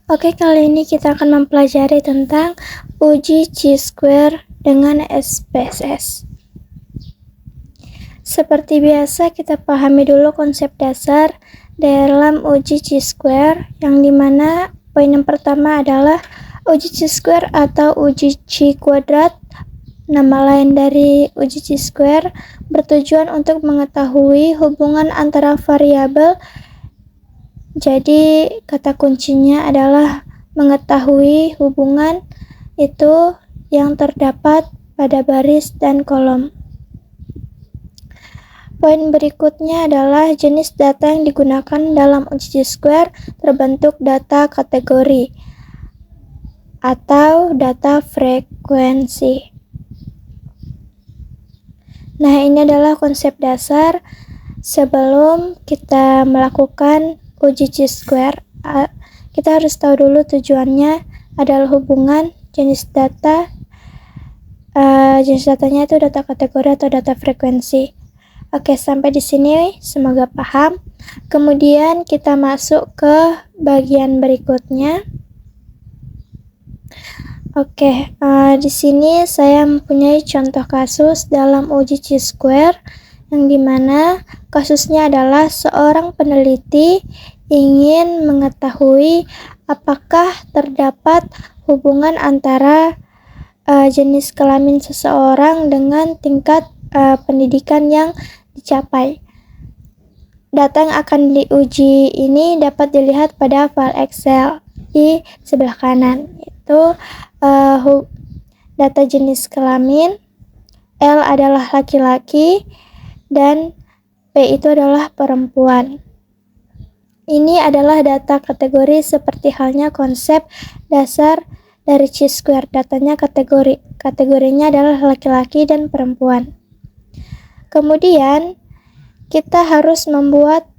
Oke, kali ini kita akan mempelajari tentang uji chi-square dengan SPSS. Seperti biasa, kita pahami dulu konsep dasar dalam uji chi-square, yang dimana poin yang pertama adalah uji chi-square atau uji chi kuadrat. Nama lain dari uji chi-square bertujuan untuk mengetahui hubungan antara variabel. Jadi kata kuncinya adalah mengetahui hubungan itu yang terdapat pada baris dan kolom. Poin berikutnya adalah jenis data yang digunakan dalam uji chi-square terbentuk data kategori atau data frekuensi. Nah, ini adalah konsep dasar sebelum kita melakukan uji chi-square. Kita harus tahu dulu tujuannya adalah hubungan jenis data. Jenis datanya itu data kategori atau data frekuensi. Oke, sampai di sini semoga paham. Kemudian kita masuk ke bagian berikutnya. Oke, di sini saya mempunyai contoh kasus dalam uji chi-square, yang dimana kasusnya adalah seorang peneliti ingin mengetahui apakah terdapat hubungan antara jenis kelamin seseorang dengan tingkat pendidikan yang dicapai. Data yang akan diuji ini dapat dilihat pada file Excel di sebelah kanan, yaitu data jenis kelamin, L adalah laki-laki, dan P itu adalah perempuan. Ini adalah data kategori seperti halnya konsep dasar dari chi-square. Datanya kategorinya adalah laki-laki dan perempuan. Kemudian kita harus membuat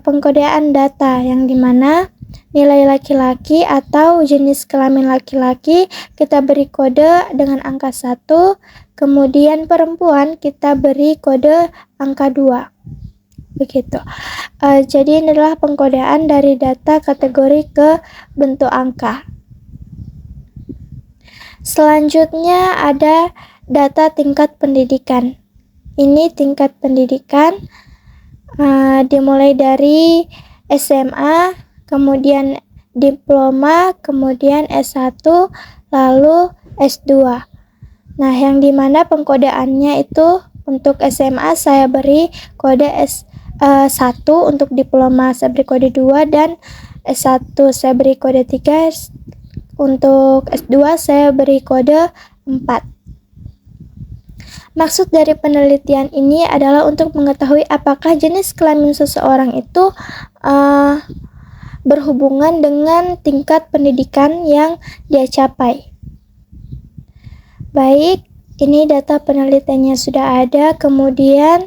pengkodean data, yang dimana nilai laki-laki atau jenis kelamin laki-laki kita beri kode dengan angka 1, kemudian perempuan kita beri kode angka 2. Begitu. Jadi ini adalah pengkodean dari data kategori ke bentuk angka. Selanjutnya ada data tingkat pendidikan. Ini tingkat pendidikan dimulai dari SMA, kemudian diploma, kemudian S1, lalu S2. Nah, yang dimana pengkodeannya itu untuk SMA saya beri kode S1, untuk diploma saya beri kode 2, dan S1 saya beri kode 3, untuk S2 saya beri kode 4. Maksud dari penelitian ini adalah untuk mengetahui apakah jenis kelamin seseorang itu berhubungan dengan tingkat pendidikan yang dia capai. Baik, ini data penelitiannya sudah ada. Kemudian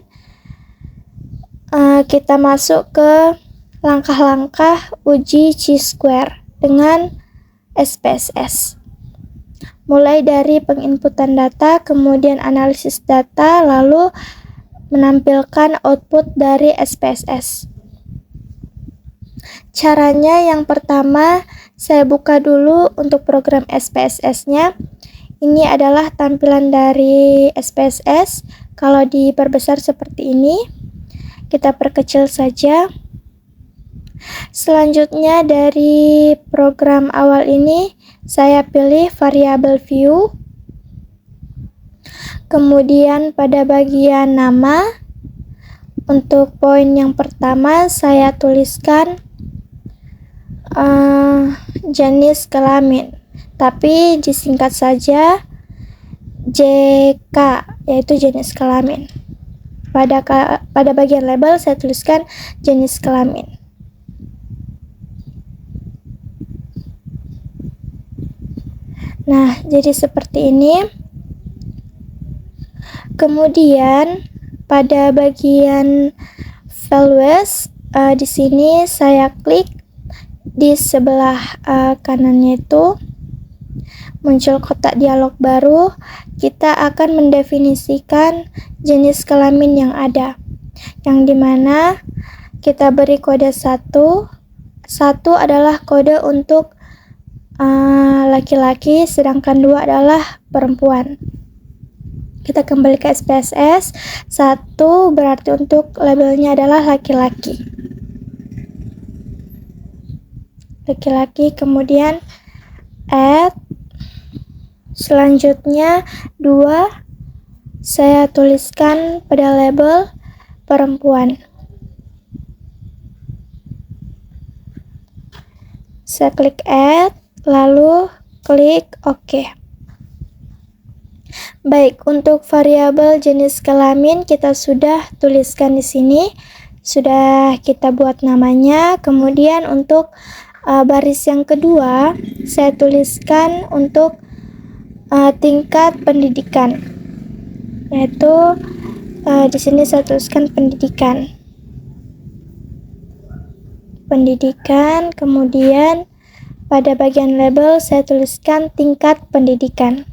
kita masuk ke langkah-langkah uji chi-square dengan SPSS. Mulai dari penginputan data, kemudian analisis data, lalu menampilkan output dari SPSS. Caranya yang pertama, saya buka dulu untuk program SPSS-nya. Ini adalah tampilan dari SPSS. Kalau diperbesar seperti ini, kita perkecil saja. Selanjutnya dari program awal ini saya pilih variabel view. Kemudian pada bagian nama, untuk poin yang pertama saya tuliskan jenis kelamin, tapi disingkat saja JK, yaitu jenis kelamin. Pada bagian label saya tuliskan jenis kelamin. Nah, jadi seperti ini. Kemudian pada bagian values, di sini saya klik di sebelah kanannya itu muncul kotak dialog baru. Kita akan mendefinisikan jenis kelamin yang ada, yang dimana kita beri kode 1. 1 adalah kode untuk laki-laki, sedangkan 2 adalah perempuan. Kita kembali ke SPSS. 1 berarti untuk labelnya adalah laki-laki. Laki-laki, kemudian add. Selanjutnya 2 saya tuliskan pada label perempuan. Saya klik add, lalu klik OK. Baik, untuk variabel jenis kelamin kita sudah tuliskan di sini. Sudah kita buat namanya. Kemudian untuk baris yang kedua saya tuliskan untuk tingkat pendidikan. Yaitu di sini saya tuliskan pendidikan. Kemudian pada bagian label saya tuliskan tingkat pendidikan.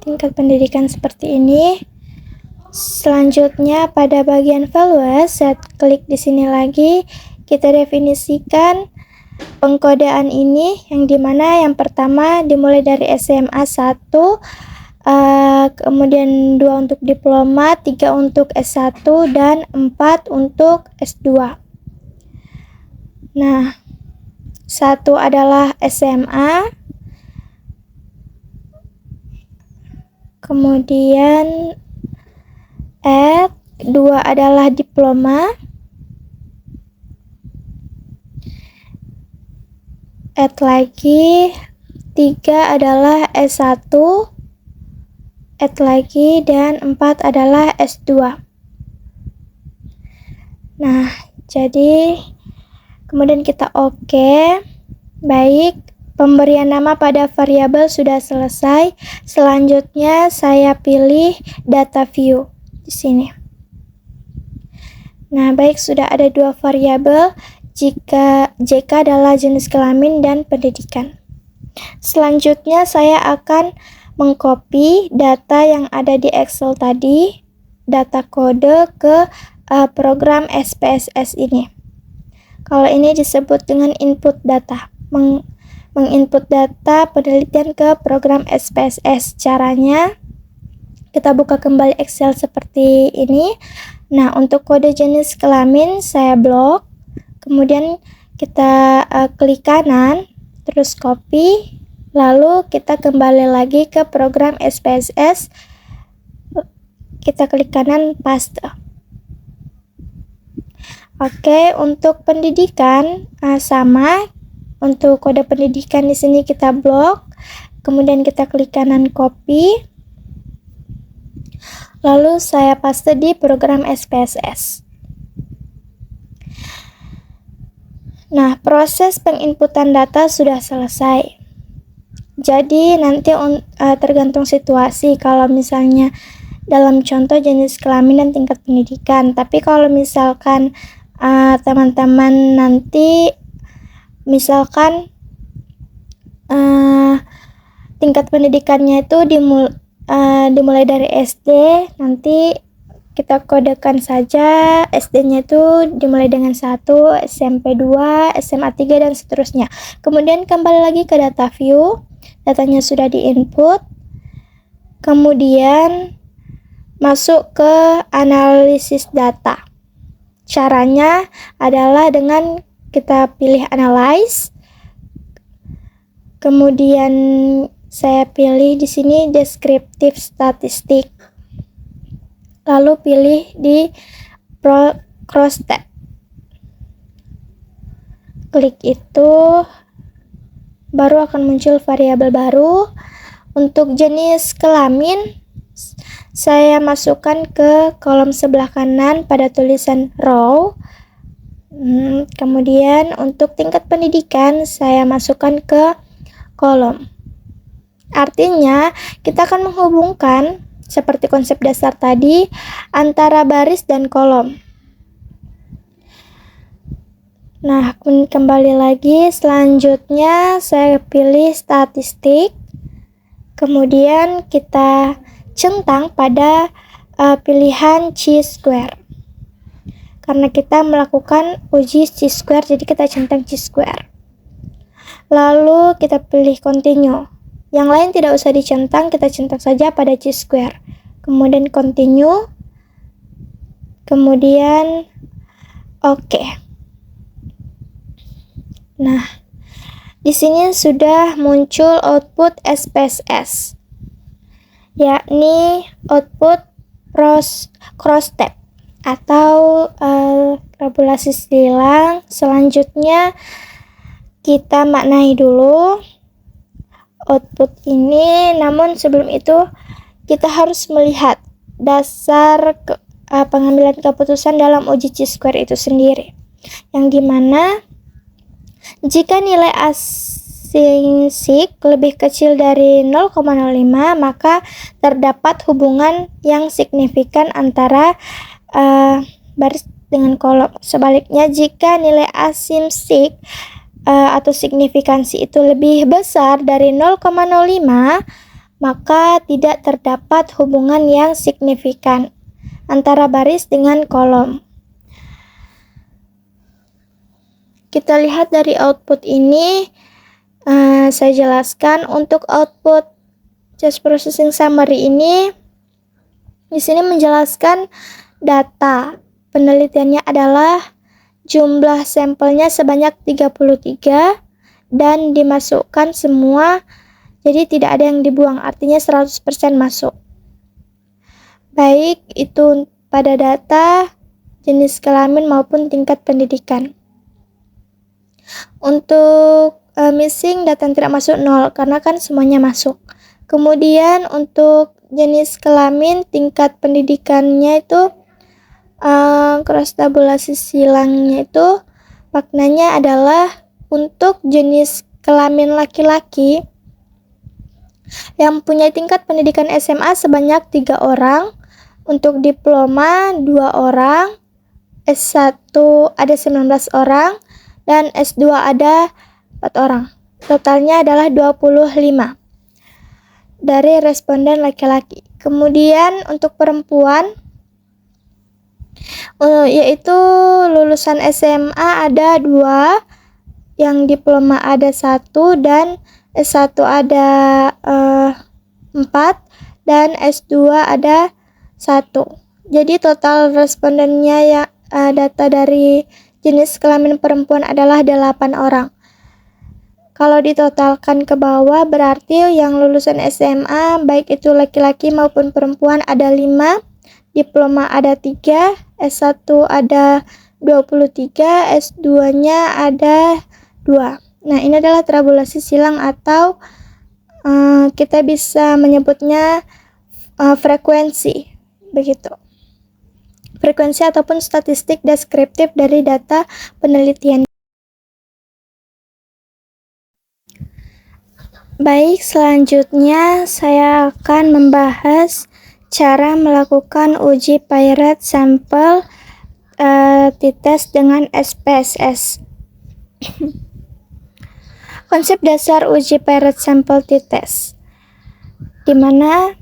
Tingkat pendidikan seperti ini. Selanjutnya pada bagian values saya klik di sini lagi. Kita definisikan pengkodean ini yang dimana yang pertama dimulai dari SMA 1, kemudian 2 untuk diploma, 3 untuk S1, dan 4 untuk S2. Nah, 1 adalah SMA, kemudian 2 adalah diploma, lagi 3 adalah S1, lagi, dan 4 adalah S2. Nah, jadi kemudian kita OK. Baik, pemberian nama pada variabel sudah selesai. Selanjutnya saya pilih data view di sini. Nah, baik, sudah ada 2 variabel. Jika JK adalah jenis kelamin dan pendidikan. Selanjutnya saya akan mengcopy data yang ada di Excel tadi, data kode, ke program SPSS ini. Kalau ini disebut dengan input data, menginput data penelitian ke program SPSS. Caranya kita buka kembali Excel seperti ini. Nah, untuk kode jenis kelamin saya blok, kemudian kita klik kanan, terus copy, lalu kita kembali lagi ke program SPSS, kita klik kanan, paste. Oke, untuk pendidikan sama. Untuk kode pendidikan di sini kita blok, kemudian kita klik kanan, copy, lalu saya paste di program SPSS. Nah, proses penginputan data sudah selesai. Jadi nanti tergantung situasi, kalau misalnya dalam contoh jenis kelamin dan tingkat pendidikan. Tapi kalau misalkan teman-teman nanti misalkan tingkat pendidikannya itu dimulai dari SD, nanti kita kodekan saja SD-nya itu dimulai dengan 1, SMP 2, SMA 3, dan seterusnya. Kemudian kembali lagi ke data view, datanya sudah diinput, kemudian masuk ke analisis data. Caranya adalah dengan kita pilih analyze, kemudian saya pilih di sini descriptive statistic, lalu pilih di cross tab, klik itu, baru akan muncul variabel baru. Untuk jenis kelamin saya masukkan ke kolom sebelah kanan pada tulisan row. Kemudian untuk tingkat pendidikan saya masukkan ke kolom. Artinya kita akan menghubungkan seperti konsep dasar tadi antara baris dan kolom. Nah, kembali lagi, selanjutnya saya pilih statistik, kemudian kita centang pada pilihan chi-square. karena kita melakukan uji chi-square, jadi kita centang chi-square. Lalu kita pilih continue. Yang lain tidak usah dicentang, kita centang saja pada chi-square. Kemudian continue. Kemudian oke. Nah, di sini sudah muncul output SPSS, yakni output cross step atau tabulasi silang. Selanjutnya kita maknai dulu output ini, namun sebelum itu kita harus melihat dasar pengambilan keputusan dalam uji chi-square itu sendiri, yang dimana jika nilai asing-sig lebih kecil dari 0,05 maka terdapat hubungan yang signifikan antara baris dengan kolom. Sebaliknya, jika nilai asing-sig atau signifikansi itu lebih besar dari 0,05 maka tidak terdapat hubungan yang signifikan antara baris dengan kolom. Kita lihat dari output ini, saya jelaskan untuk output just processing summary ini. Di sini menjelaskan data penelitiannya adalah jumlah sampelnya sebanyak 33 dan dimasukkan semua, jadi tidak ada yang dibuang, artinya 100% masuk. Baik itu pada data, jenis kelamin maupun tingkat pendidikan. Untuk missing data yang tidak masuk 0 karena kan semuanya masuk. Kemudian untuk jenis kelamin, tingkat pendidikannya itu cross tabulasi silangnya itu maknanya adalah untuk jenis kelamin laki-laki yang punya tingkat pendidikan SMA sebanyak 3 orang, untuk diploma 2 orang, S1 ada 19 orang, dan S2 ada 4 orang. Totalnya adalah 25 dari responden laki-laki. Kemudian untuk perempuan, yaitu lulusan SMA ada 2, yang diploma ada 1, dan S1 ada 4, dan S2 ada 1. Jadi total respondennya ya data dari jenis kelamin perempuan adalah 8 orang. Kalau ditotalkan ke bawah berarti yang lulusan SMA baik itu laki-laki maupun perempuan ada 5, diploma ada 3, S1 ada 23, S2-nya ada 2. Nah, ini adalah tabulasi silang atau kita bisa menyebutnya frekuensi, begitu. Frekuensi ataupun statistik deskriptif dari data penelitian. Baik, selanjutnya saya akan membahas cara melakukan uji Paired Sample t-test dengan SPSS. Konsep dasar uji Paired Sample t-test, di mana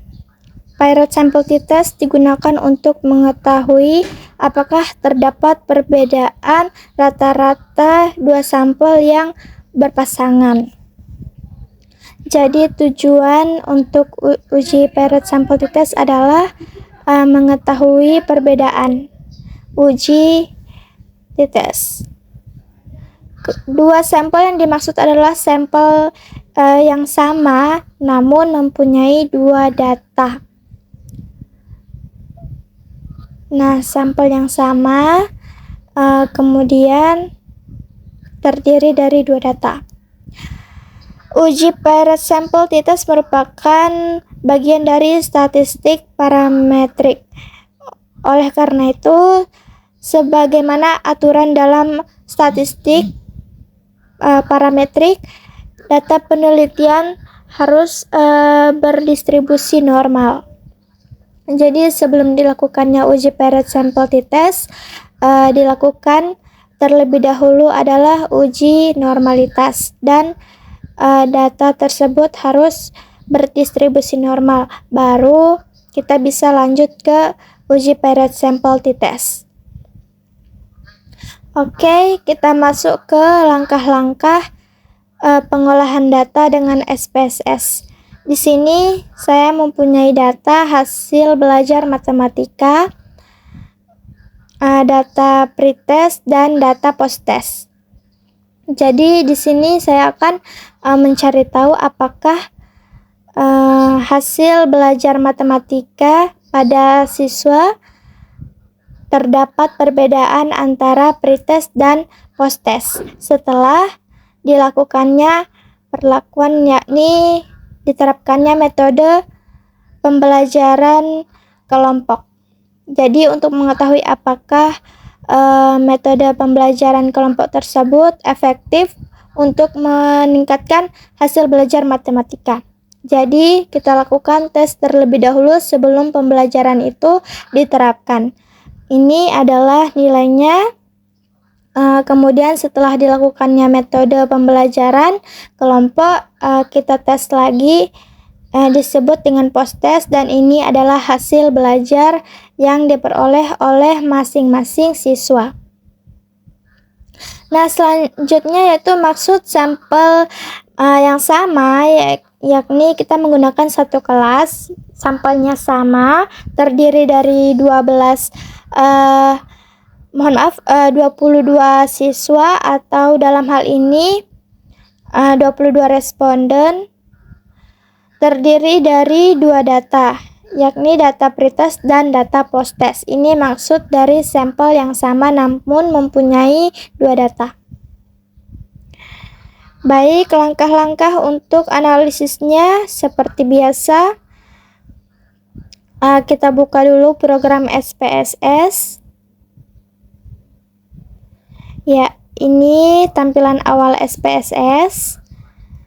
Paired Sample t-test digunakan untuk mengetahui apakah terdapat perbedaan rata-rata 2 sampel yang berpasangan. Jadi tujuan untuk uji Paired Sample t-test adalah mengetahui perbedaan uji t-test. 2 sampel yang dimaksud adalah sampel yang sama namun mempunyai 2 data. Nah, sampel yang sama kemudian terdiri dari 2 data. Uji Paired Sample t-test merupakan bagian dari statistik parametrik. Oleh karena itu, sebagaimana aturan dalam statistik parametrik, data penelitian harus berdistribusi normal. Jadi sebelum dilakukannya uji Paired Sample t-test, dilakukan terlebih dahulu adalah uji normalitas, dan data tersebut harus berdistribusi normal, baru kita bisa lanjut ke uji Paired Sample t-test. Oke, kita masuk ke langkah-langkah pengolahan data dengan SPSS. Di sini saya mempunyai data hasil belajar matematika, data pretest dan data posttest. Jadi di sini saya akan mencari tahu apakah hasil belajar matematika pada siswa terdapat perbedaan antara pretest dan posttest setelah dilakukannya perlakuan, yakni diterapkannya metode pembelajaran kelompok. Jadi untuk mengetahui apakah metode pembelajaran kelompok tersebut efektif untuk meningkatkan hasil belajar matematika. Jadi kita lakukan tes terlebih dahulu sebelum pembelajaran itu diterapkan. Ini adalah nilainya. Kemudian setelah dilakukannya metode pembelajaran kelompok, kita tes lagi, disebut dengan posttest, dan ini adalah hasil belajar yang diperoleh oleh masing-masing siswa. Nah, selanjutnya yaitu maksud sampel yang sama, yakni kita menggunakan satu kelas, sampelnya sama, terdiri dari 22 siswa, atau dalam hal ini 22 responden, terdiri dari 2 data, yakni data pretest dan data posttest. Ini maksud dari sampel yang sama namun mempunyai 2 data. Baik, langkah-langkah untuk analisisnya seperti biasa. Kita buka dulu program SPSS. Ya, ini tampilan awal SPSS.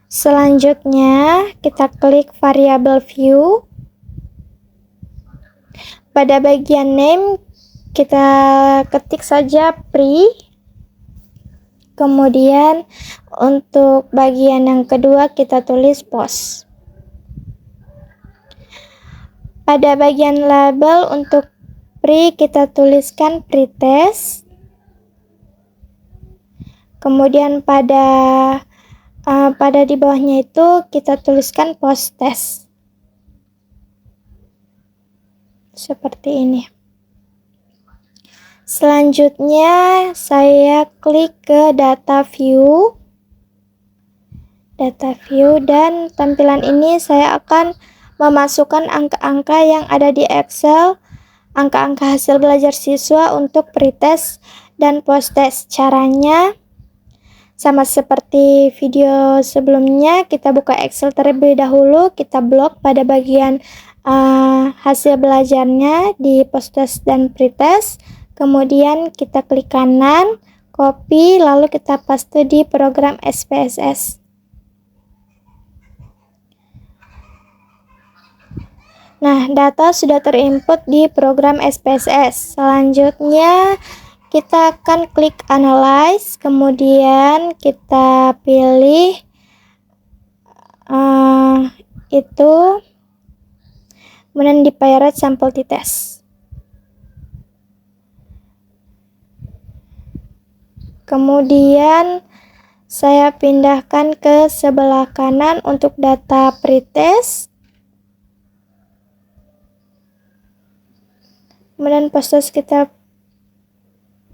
Selanjutnya, kita klik variable view. Pada bagian name, kita ketik saja pre. Kemudian, untuk bagian yang kedua, kita tulis post. Pada bagian label untuk pre, kita tuliskan pretest. Kemudian pada di bawahnya itu kita tuliskan posttest. Seperti ini. Selanjutnya saya klik ke data view. Dan tampilan ini saya akan memasukkan angka-angka yang ada di Excel, angka-angka hasil belajar siswa untuk pretest dan posttest. Caranya sama seperti video sebelumnya, kita buka Excel terlebih dahulu, kita blok pada bagian hasil belajarnya di posttest dan pretest, kemudian kita klik kanan, copy, lalu kita paste di program SPSS. Nah, data sudah terinput di program SPSS. Selanjutnya kita akan klik analyze, kemudian kita pilih itu, kemudian di pirate sample t-test. Kemudian saya pindahkan ke sebelah kanan untuk data pretest. Kemudian posttest kita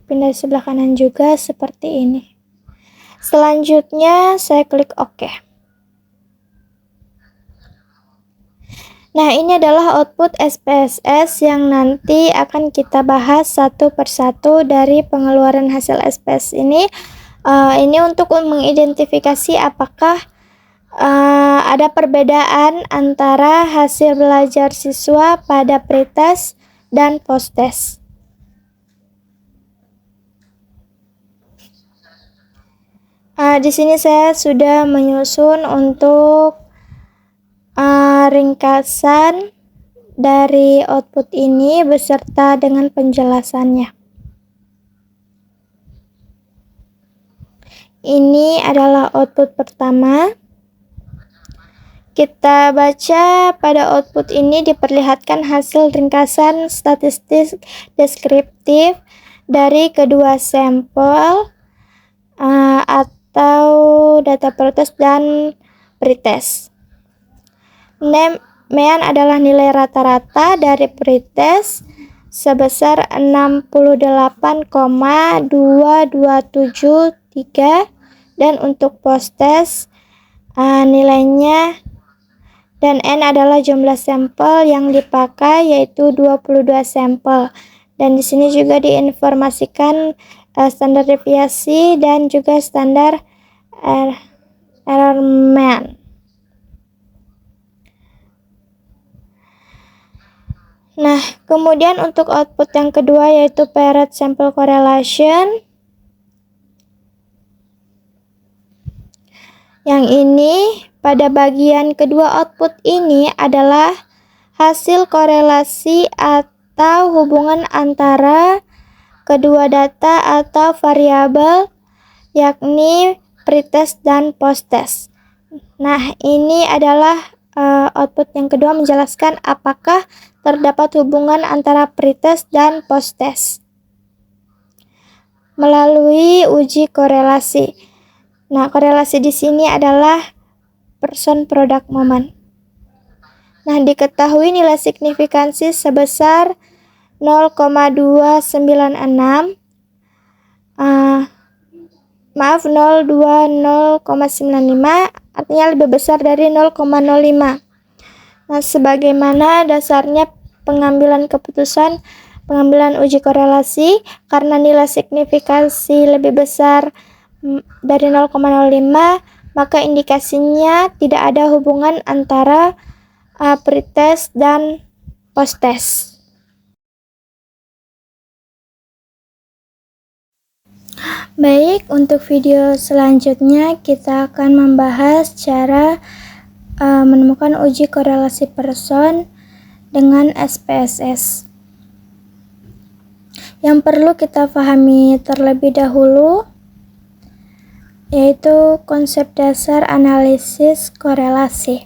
pindah sebelah kanan juga seperti ini. Selanjutnya saya klik OK. Nah, ini adalah output SPSS yang nanti akan kita bahas satu persatu dari pengeluaran hasil SPSS ini. Ini untuk mengidentifikasi apakah ada perbedaan antara hasil belajar siswa pada pretest dan posttest. Di sini saya sudah menyusun untuk ringkasan dari output ini beserta dengan penjelasannya. Ini adalah output pertama. Kita baca pada output ini diperlihatkan hasil ringkasan statistik deskriptif dari kedua sampel atau data pretest dan pretest. Mean adalah nilai rata-rata dari pretest sebesar 68,2273 dan untuk posttest nilainya dan N adalah jumlah sampel yang dipakai, yaitu 22 sampel. Dan di sini juga diinformasikan standar deviasi dan juga standar error mean. Nah, kemudian untuk output yang kedua yaitu paired sample correlation. Yang ini pada bagian kedua output ini adalah hasil korelasi atau hubungan antara kedua data atau variabel, yakni pretest dan posttest. Nah, ini adalah output yang kedua menjelaskan apakah terdapat hubungan antara pretest dan posttest melalui uji korelasi. Nah, korelasi di sini adalah person product moment. Nah, diketahui nilai signifikansi sebesar 0,296 0,95 artinya lebih besar dari 0,05. Nah, sebagaimana dasarnya pengambilan uji korelasi, karena nilai signifikansi lebih besar dari 0,05, maka indikasinya tidak ada hubungan antara pretest dan posttest. Baik, untuk video selanjutnya kita akan membahas cara menemukan uji korelasi person dengan SPSS. Yang perlu kita pahami terlebih dahulu yaitu konsep dasar analisis korelasi.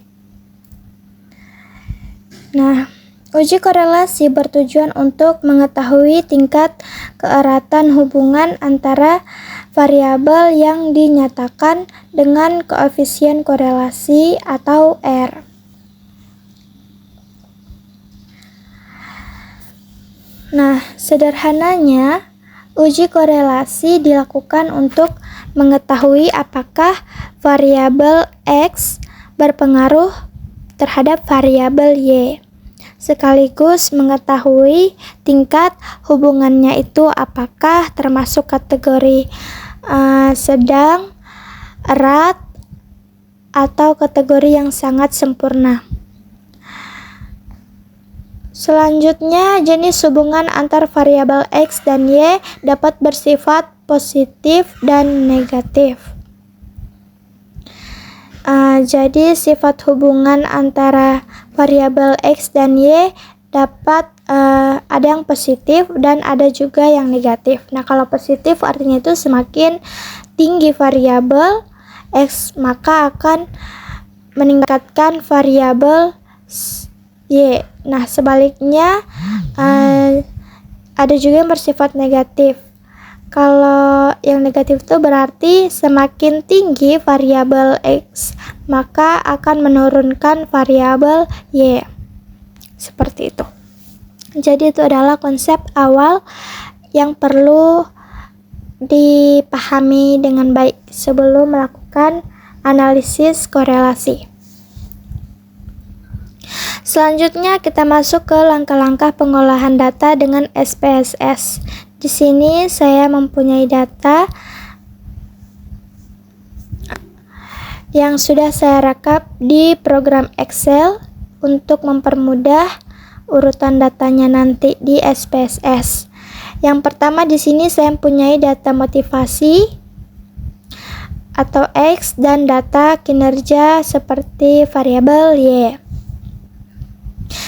Nah, uji korelasi bertujuan untuk mengetahui tingkat keeratan hubungan antara variabel yang dinyatakan dengan koefisien korelasi atau R. Nah, sederhananya, uji korelasi dilakukan untuk mengetahui apakah variabel X berpengaruh terhadap variabel Y, sekaligus mengetahui tingkat hubungannya itu apakah termasuk kategori sedang, erat, atau kategori yang sangat sempurna. Selanjutnya, jenis hubungan antar variabel X dan Y dapat bersifat positif dan negatif. Jadi sifat hubungan antara variabel X dan Y dapat ada yang positif dan ada juga yang negatif. Nah, kalau positif artinya itu semakin tinggi variabel X maka akan meningkatkan variabel Y. Nah, sebaliknya ada juga yang bersifat negatif. Kalau yang negatif itu berarti semakin tinggi variabel X, maka akan menurunkan variabel Y. Seperti itu. Jadi itu adalah konsep awal yang perlu dipahami dengan baik sebelum melakukan analisis korelasi. Selanjutnya kita masuk ke langkah-langkah pengolahan data dengan SPSS. Di sini saya mempunyai data yang sudah saya rekap di program Excel untuk mempermudah urutan datanya nanti di SPSS. Yang pertama di sini saya mempunyai data motivasi atau X dan data kinerja seperti variabel Y.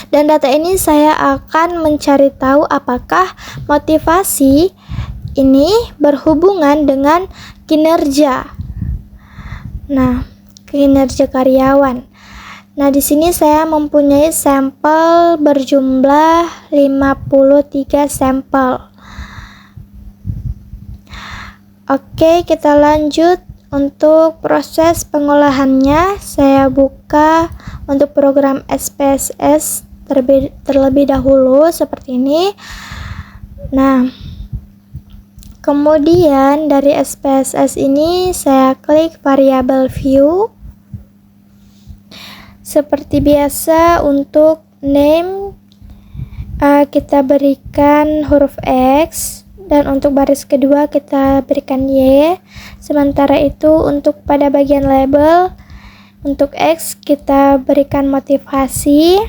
Dan data ini saya akan mencari tahu apakah motivasi ini berhubungan dengan kinerja. Nah, kinerja karyawan. Nah, di sini saya mempunyai sampel berjumlah 53 sampel. Oke, kita lanjut untuk proses pengolahannya. Saya buka untuk program SPSS terlebih dahulu seperti ini. Nah, kemudian dari SPSS ini saya klik variable view. Seperti biasa untuk name kita berikan huruf X, dan untuk baris kedua kita berikan Y. Sementara itu untuk pada bagian label, untuk X kita berikan motivasi.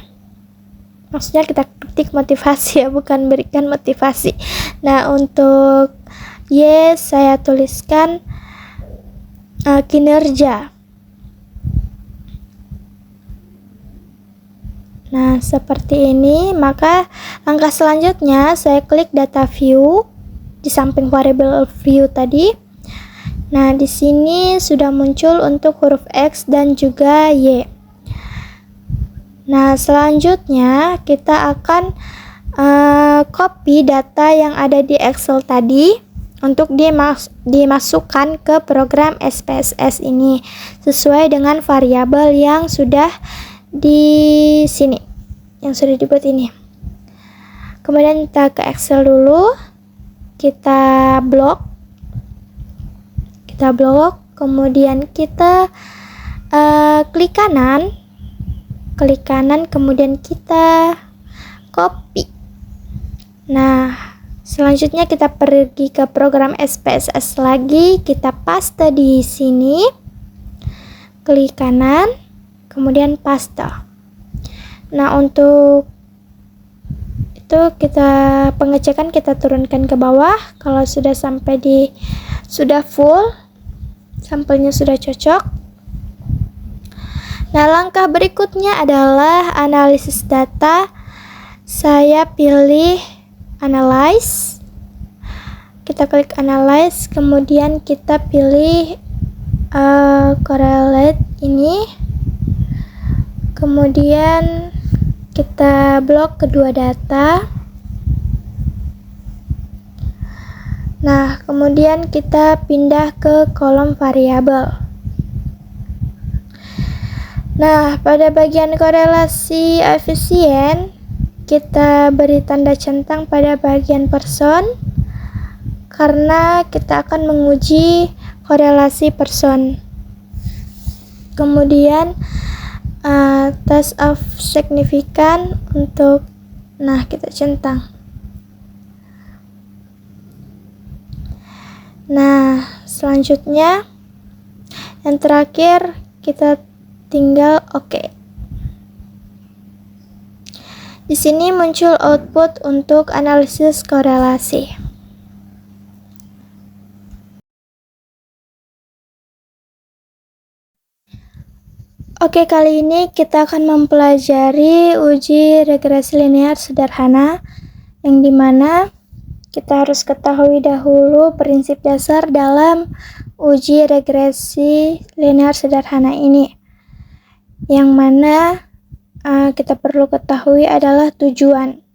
Maksudnya kita ketik motivasi ya, bukan berikan motivasi. Nah, untuk Y saya tuliskan kinerja. Nah, seperti ini. Maka langkah selanjutnya saya klik data view di samping variable view tadi. Nah, di sini sudah muncul untuk huruf X dan juga Y. Nah, selanjutnya kita akan copy data yang ada di Excel tadi untuk dimasukkan ke program SPSS ini sesuai dengan variabel yang sudah di sini, yang sudah dibuat ini. Kemudian kita ke Excel dulu, kita blok, kemudian kita klik kanan, kemudian kita copy. Nah, selanjutnya kita pergi ke program SPSS lagi, kita paste di sini, klik kanan, kemudian paste. Nah, untuk itu kita pengecekan kita turunkan ke bawah. Kalau sudah sudah full, sampelnya sudah cocok. Nah, langkah berikutnya adalah analisis data. Saya pilih analyze. Kita klik analyze, kemudian kita pilih correlate ini. Kemudian kita blok kedua data. Nah, kemudian kita pindah ke kolom variabel. Nah, pada bagian korelasi efisien, kita beri tanda centang pada bagian person, karena kita akan menguji korelasi person. Kemudian test of significant untuk, nah, kita centang. Nah, selanjutnya yang terakhir kita tinggal oke. Di sini muncul output untuk analisis korelasi. Oke, kali ini kita akan mempelajari uji regresi linear sederhana, yang dimana kita harus ketahui dahulu prinsip dasar dalam uji regresi linear sederhana ini. Yang mana kita perlu ketahui adalah tujuan.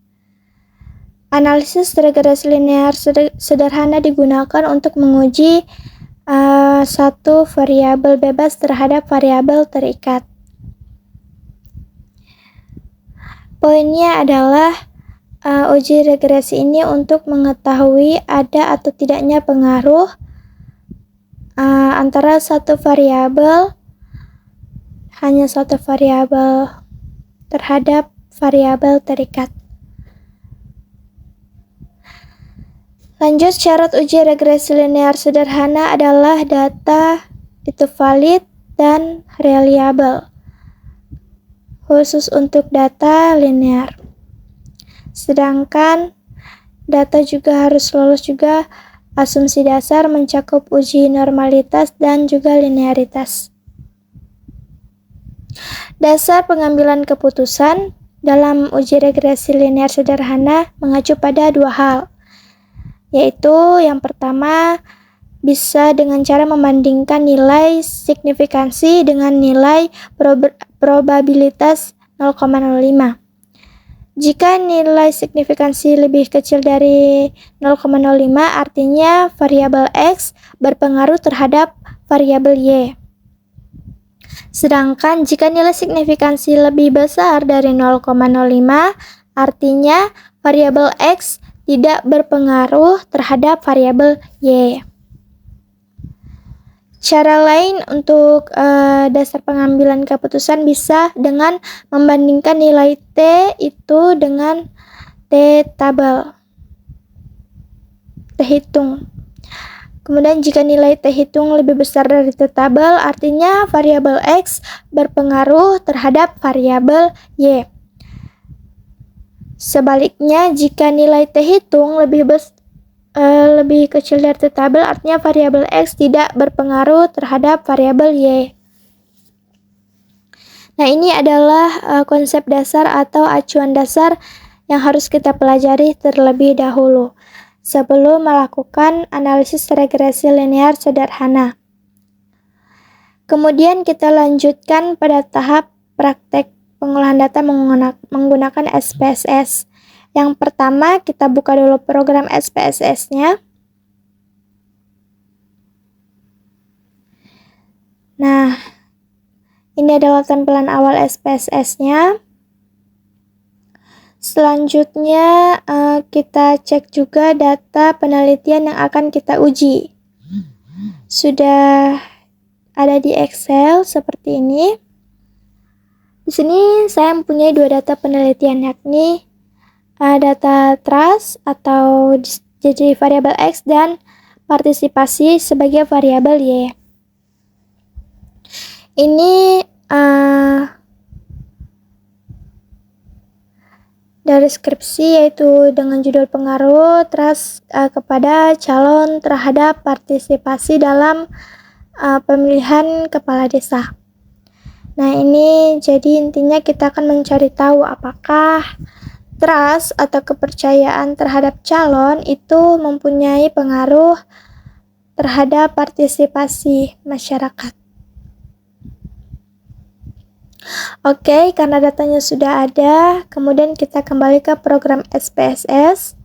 Analisis regresi linear sederhana digunakan untuk menguji satu variabel bebas terhadap variabel terikat. Poinnya adalah uji regresi ini untuk mengetahui ada atau tidaknya pengaruh antara satu variabel, hanya satu variabel terhadap variabel terikat. Lanjut, syarat uji regresi linear sederhana adalah data itu valid dan reliable, khusus untuk data linear. Sedangkan data juga harus lolos juga asumsi dasar, mencakup uji normalitas dan juga linearitas. Dasar pengambilan keputusan dalam uji regresi linear sederhana mengacu pada dua hal, yaitu yang pertama, bisa dengan cara membandingkan nilai signifikansi dengan nilai probabilitas 0,05. Jika nilai signifikansi lebih kecil dari 0,05, artinya variabel X berpengaruh terhadap variabel Y. Sedangkan jika nilai signifikansi lebih besar dari 0,05, artinya variabel X tidak berpengaruh terhadap variabel Y. Cara lain untuk dasar pengambilan keputusan bisa dengan membandingkan nilai T itu dengan T tabel, T hitung. Kemudian jika nilai T hitung lebih besar dari T tabel, artinya variabel X berpengaruh terhadap variabel Y. Sebaliknya, jika nilai T hitung lebih kecil dari T tabel, artinya variabel X tidak berpengaruh terhadap variabel Y. Nah, ini adalah konsep dasar atau acuan dasar yang harus kita pelajari terlebih dahulu sebelum melakukan analisis regresi linear sederhana. Kemudian kita lanjutkan pada tahap praktek pengolahan data menggunakan SPSS. Yang pertama, kita buka dulu program SPSS-nya. Nah, ini adalah tampilan awal SPSS-nya. Selanjutnya, kita cek juga data penelitian yang akan kita uji. Sudah ada di Excel seperti ini. Di sini saya mempunyai dua data penelitian, yakni data trust atau jadi variabel X dan partisipasi sebagai variabel Y. Ini dari skripsi, yaitu dengan judul pengaruh trust kepada calon terhadap partisipasi dalam pemilihan kepala desa. Nah, ini jadi intinya kita akan mencari tahu apakah trust atau kepercayaan terhadap calon itu mempunyai pengaruh terhadap partisipasi masyarakat. Oke, karena datanya sudah ada, kemudian kita kembali ke program SPSS.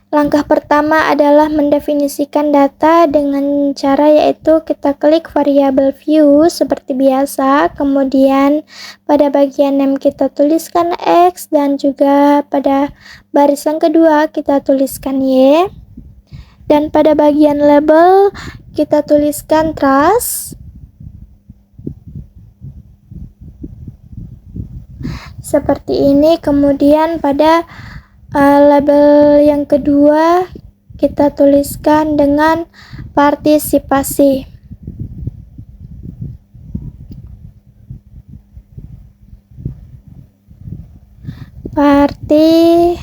Langkah pertama adalah mendefinisikan data dengan cara yaitu kita klik variabel view seperti biasa, kemudian pada bagian name kita tuliskan X dan juga pada barisan kedua kita tuliskan Y, dan pada bagian label kita tuliskan trust seperti ini. Kemudian pada label yang kedua kita tuliskan dengan partisipasi. Partisipasi.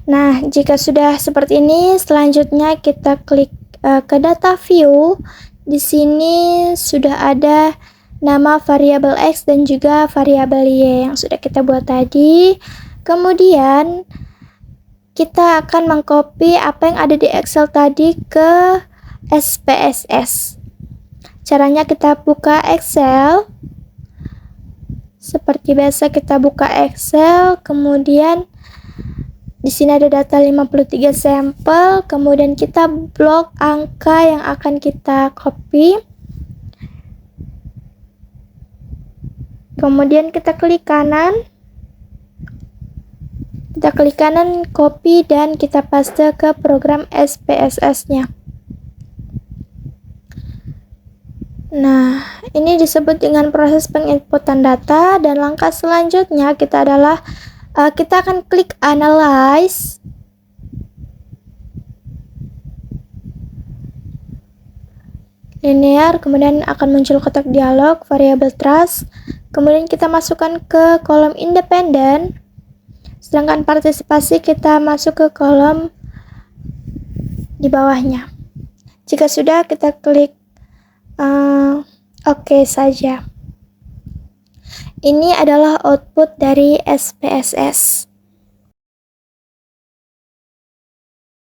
Nah, jika sudah seperti ini, selanjutnya kita klik ke data view. Di sini sudah ada nama variabel X dan juga variabel Y yang sudah kita buat tadi. Kemudian kita akan mengcopy apa yang ada di Excel tadi ke SPSS. Caranya kita buka Excel. Seperti biasa kita buka Excel, kemudian di sini ada data 53 sampel, kemudian kita blok angka yang akan kita copy. Kemudian kita klik kanan, copy dan kita paste ke program SPSS-nya. Nah, ini disebut dengan proses penginputan data, dan langkah selanjutnya kita akan klik analyze. Linear, kemudian akan muncul kotak dialog variabel trust. Kemudian kita masukkan ke kolom independen, sedangkan partisipasi kita masuk ke kolom di bawahnya. Jika sudah, kita klik OK saja. Ini adalah output dari SPSS.